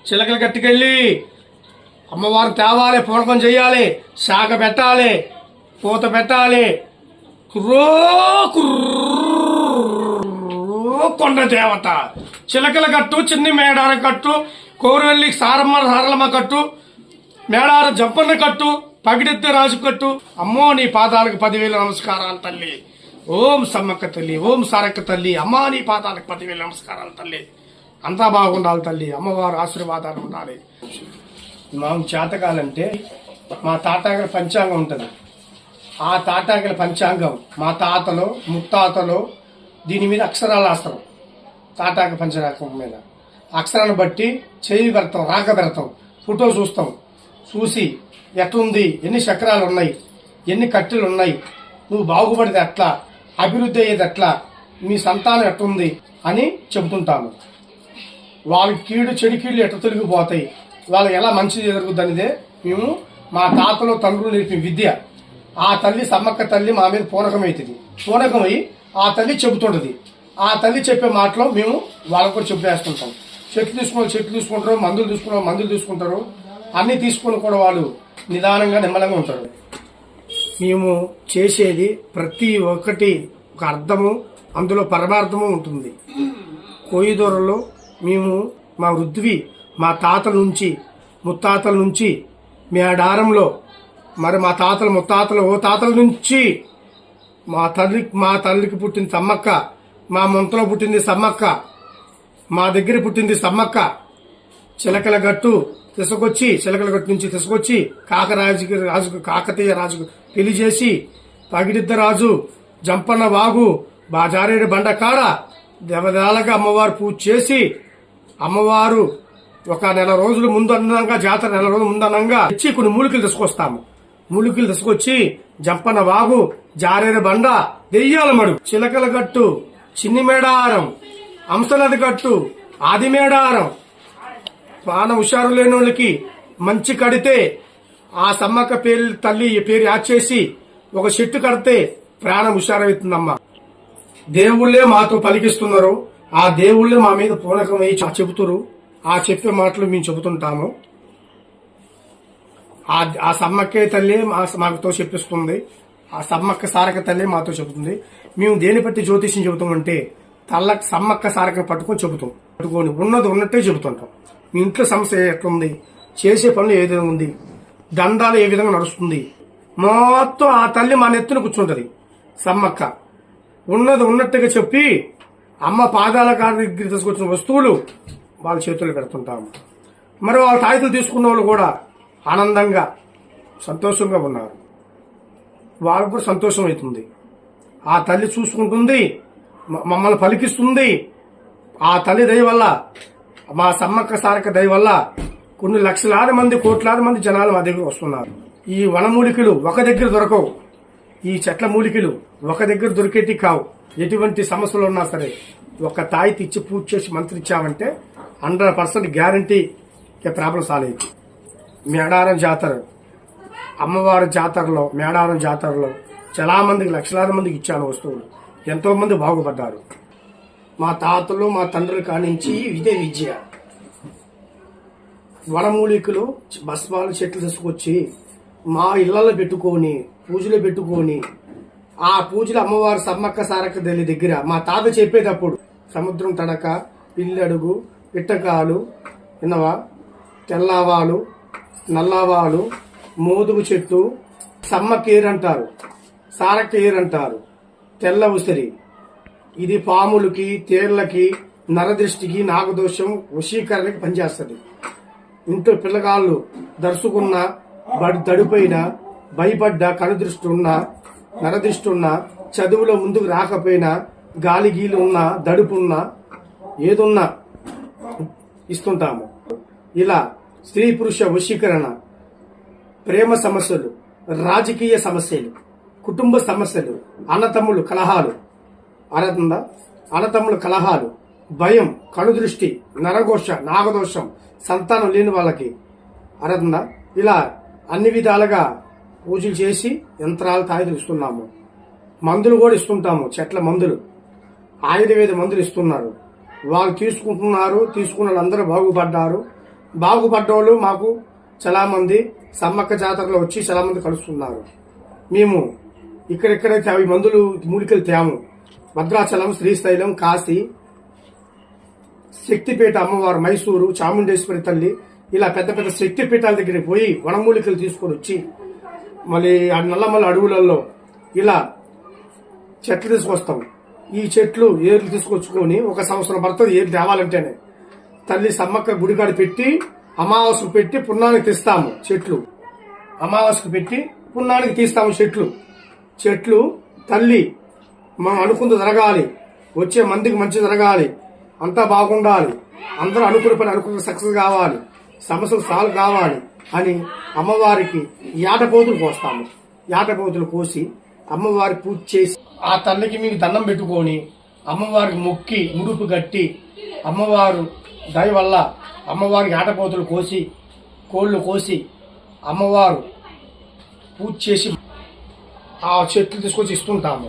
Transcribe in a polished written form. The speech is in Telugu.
చిలకలు గట్టుకెళ్ళి అమ్మవారు తేవాలి, పూనకం చేయాలి, శాఖ పెట్టాలి, పూత పెట్టాలి. కుర్రో కొండ దేవత చిలకల కట్టు, చిన్ని మేడారం కట్టు, కోరువెల్లి సారమ్మ కట్టు, మేడారం జంపన్న కట్టు, పగిడెత్తే రాజు కట్టు. అమ్మో నీ పాదాలకు 10,000 నమస్కారాలు తల్లి. ఓం సమ్మక్క తల్లి, ఓం సారక్క తల్లి. అమ్మా నీ పాదాలకు 10,000 నమస్కారాలు తల్లి. అంతా బాగుండాలి తల్లి, అమ్మవారు ఆశీర్వాదాలు ఉండాలి. మాకు చేతకాలంటే మా తాటాగల పంచాంగం ఉంటుంది. ఆ తాటాగల పంచాంగం మా తాతలో ముత్తాతలో దీని మీద అక్షరాలు రాస్తారు. తాటాక పంచరాకం మీద అక్షరాన్ని బట్టి చేయి పెడతాం, రాక పెడతాం, ఫోటో చూస్తాం. చూసి ఎట్లుంది, ఎన్ని చక్రాలు ఉన్నాయి, ఎన్ని కట్టెలు ఉన్నాయి, నువ్వు బాగుపడితే ఎట్లా, అభివృద్ధి అయ్యేది ఎట్లా, మీ సంతానం ఎట్లుంది అని చెబుతుంటాము. వాళ్ళకి చెడు కీళ్ళు ఎట్లా తొలగిపోతాయి, వాళ్ళకి ఎలా మంచి జరుగుద్ది అనేదే మేము మా తాతలో తండ్రులు నేర్పిన విద్య. ఆ తల్లి సమ్మక్క తల్లి మా మీద పూనకమవుతుంది. పూనకమై ఆ తల్లి చెబుతుంటది. ఆ తల్లి చెప్పే మాటలో మేము వాళ్ళకు కూడా చెప్పేస్తుంటాం. చెట్లు తీసుకుంటారు, మందులు తీసుకుంటారు. అన్ని తీసుకుని కూడా వాళ్ళు నిదానంగా నిమ్మలంగా ఉంటారు. మేము చేసేది ప్రతి ఒక్కటి ఒక అర్థము, అందులో పరమార్థము ఉంటుంది. కోయిదూరలో మేము మా వృద్ధివి మా తాతల నుంచి ముత్తాతల నుంచి మేడారంలో మరి మా తాతల ముత్తాతలు ఓ తాతల నుంచి మా తల్లికి పుట్టింది సమ్మక్క, మా ముంతలో పుట్టింది సమ్మక్క, మా దగ్గర పుట్టింది సమ్మక్క. చిలకల గట్టు నుంచి తీసుకొచ్చి కాకతీయ రాజుకు పెళ్లి చేసి పగిడిద్ద రాజు జంపన్న వాగు బాజారేడు బండ కాడ దేవదాలగా అమ్మవారు పూజ చేసి అమ్మవారు ఒక నెల రోజులు ముందు అన్నంగా జాతర నెల రోజులు ముందు అన్నంగా తెచ్చి కొన్ని మూలికలు తీసుకొస్తాము. మూలికలు తీసుకొచ్చి జంపన్న వాగు, జారేడు బండ, దెయ్యాల మడుగు, చిలకల గట్టు, చిన్ని మేడారం, అంశనది గట్టు, ఆది మేడారం. ప్రాణ హుషారు లేని వాళ్ళకి మంచి కడితే ఆ సమ్మక్క తల్లి పేరు యాడ్ చేసి ఒక చెట్టు కడితే ప్రాణం హుషారవుతుందమ్మా. దేవుళ్లే మాతో పలికిస్తున్నారు. ఆ దేవుళ్లే మా మీద పూనకం వేయి చెబుతురు. ఆ చెప్పే మాటలు మేము చెబుతుంటాము. ఆ సమ్మక్కే తల్లి మాతో చెప్పిస్తుంది. ఆ సమ్మక్క సారక తల్లి మాతో చెబుతుంది. మేము దేని బట్టి జ్యోతిష్యం చెబుతామంటే సమ్మక్క సారక పట్టుకొని ఉన్నది ఉన్నట్టే చెబుతుంటాం. మీ ఇంట్లో సమస్య ఎట్లుంది, చేసే పనులు ఏ విధంగా ఉంది, దండాలు ఏ విధంగా నడుస్తుంది, మొత్తం ఆ తల్లి మా నెత్తున కూర్చుంటది. సమ్మక్క ఉన్నది ఉన్నట్టుగా చెప్పి అమ్మ పాదాల కాడ దగ్గర తీసుకొచ్చిన వస్తువులు వాళ్ళ చేతులు పెడుతుంటాము. మరి వాళ్ళ తాయితులు తీసుకున్న వాళ్ళు కూడా ఆనందంగా సంతోషంగా ఉన్నారు. వాళ్ళకు కూడా సంతోషం అవుతుంది. ఆ తల్లి చూసుకుంటుంది, మమ్మల్ని పలికిస్తుంది. ఆ తల్లి దయ వల్ల, మా సమ్మక్క సారక దయ వల్ల కొన్ని లక్షలాది మంది, కోట్లాది మంది జనాలు మా దగ్గర వస్తున్నారు. ఈ వనమూలికలు ఒక దగ్గర దొరకవు. ఈ చెట్ల మూలికలు ఒక దగ్గర దొరికేటి కావు. ఎటువంటి సమస్యలు ఉన్నా సరే ఒక తాయితి ఇచ్చి పూజ చేసి మంత్రి ఇచ్చామంటే 100% గ్యారంటీ ప్రాబ్లం సాల్వ్ అయ్యింది. మేడారం జాతర, అమ్మవారి జాతరలో, మేడారం జాతరలో చాలా మందికి, లక్షలాది మందికి ఇచ్చాను వస్తువులు. ఎంతో మంది బాగుపడ్డారు. మా తాతలు మా తండ్రుల కానించి ఇదే విద్య. వనమూలికలు భస్మాలు చెట్లు తీసుకొచ్చి మా ఇళ్లలో పెట్టుకొని పూజలు పెట్టుకొని ఆ పూజలు అమ్మవారు సమ్మక్క సారక్క తల్లి దగ్గర మా తాత చెప్పేటప్పుడు సముద్రం తడక, పిల్లడుగు, పిట్టకాలు, విన్నవా, తెల్లవాలు, నల్లవాలు, మోదుగు చెట్టు, సమ్మక్క ఏరంటారు, సారక్క ఏరంటారు, తెల్ల ఉసిరి. ఇది పాములకి, తేళ్లకి, నరదృష్టికి, నాగదోషం, వశీకరణకి పనిచేస్తుంది. ఇంట్లో పిల్లగాళ్ళు దర్శకున్న, దడిపోయినా, భయపడ్డ, కనుదృష్టి ఉన్నా, నరదృష్టి ఉన్నా, చదువులో ముందుకు రాకపోయినా, గాలిగీలు ఉన్నా, దడుపున్నా, ఏదున్నా ఇస్తుంటాము. ఇలా స్త్రీ పురుష వశీకరణ, ప్రేమ సమస్యలు, రాజకీయ సమస్యలు, కుటుంబ సమస్యలు, అన్నతమ్ములు కలహాలు, అన్నతమ్ముల కలహాలు, భయం, కనుదృష్టి, నరఘోష, నాగదోషం, సంతానం లేని వాళ్ళకి అర్థందా, ఇలా అన్ని విధాలుగా పూజలు చేసి యంత్రాలు తాయిదులు ఇస్తున్నాము. మందులు కూడా ఇస్తుంటాము. చెట్ల మందులు, ఆయుర్వేద మందులు ఇస్తున్నారు. వాళ్ళు తీసుకుంటున్నారు. తీసుకున్న వాళ్ళందరూ బాగుపడ్డారు. బాగుపడ్డోళ్ళు మాకు చాలా మంది సమ్మక్క జాతరలో వచ్చి చాలా మంది కలుస్తున్నారు. మేము ఇక్కడెక్కడైతే అవి మందులు మూలికలు తేము. భద్రాచలం, శ్రీశైలం, కాశీ, శక్తిపీఠ అమ్మవారు, మైసూరు, చాముండేశ్వరి తల్లి, ఇలా పెద్ద పెద్ద శక్తిపీఠాల దగ్గరికి పోయి వనమూలికలు తీసుకొని వచ్చి మళ్ళీ ఆ నల్లమల్ల అడవులలో ఇలా చెట్లు తీసుకొస్తాం. ఈ చెట్లు ఏర్లు తీసుకొచ్చుకొని 1 సంవత్సరం పడుతుంది ఏర్లు తేవాలంటేనే. తల్లి సమ్మక్క గుడికాడ పెట్టి అమావాసకు పెట్టి పున్నానికి తీస్తాము. చెట్లు అమావాసకు పెట్టి పున్నానికి తీస్తాము. చెట్లు తల్లి మనం అనుకుంది జరగాలి, వచ్చే మందికి మంచి జరగాలి, అంతా బాగుండాలి, అందరూ అనుకున్న పని అనుకున్న సక్సెస్ కావాలి, సమస్యలు సాల్వ్ కావాలి అని అమ్మవారికి యాటపోతులు కోస్తాము. యాటపోతులు కోసి అమ్మవారి పూజ చేసి ఆ తల్లికి మీకు దండం పెట్టుకొని అమ్మవారికి మొక్కి ముడుపు కట్టి అమ్మవారు దయ వల్ల అమ్మవారికి ఆటపోతులు కోసి కోళ్లు కోసి అమ్మవారు పూజ చేసి ఆ చెట్లు తీసుకొచ్చి ఇస్తుంటాము.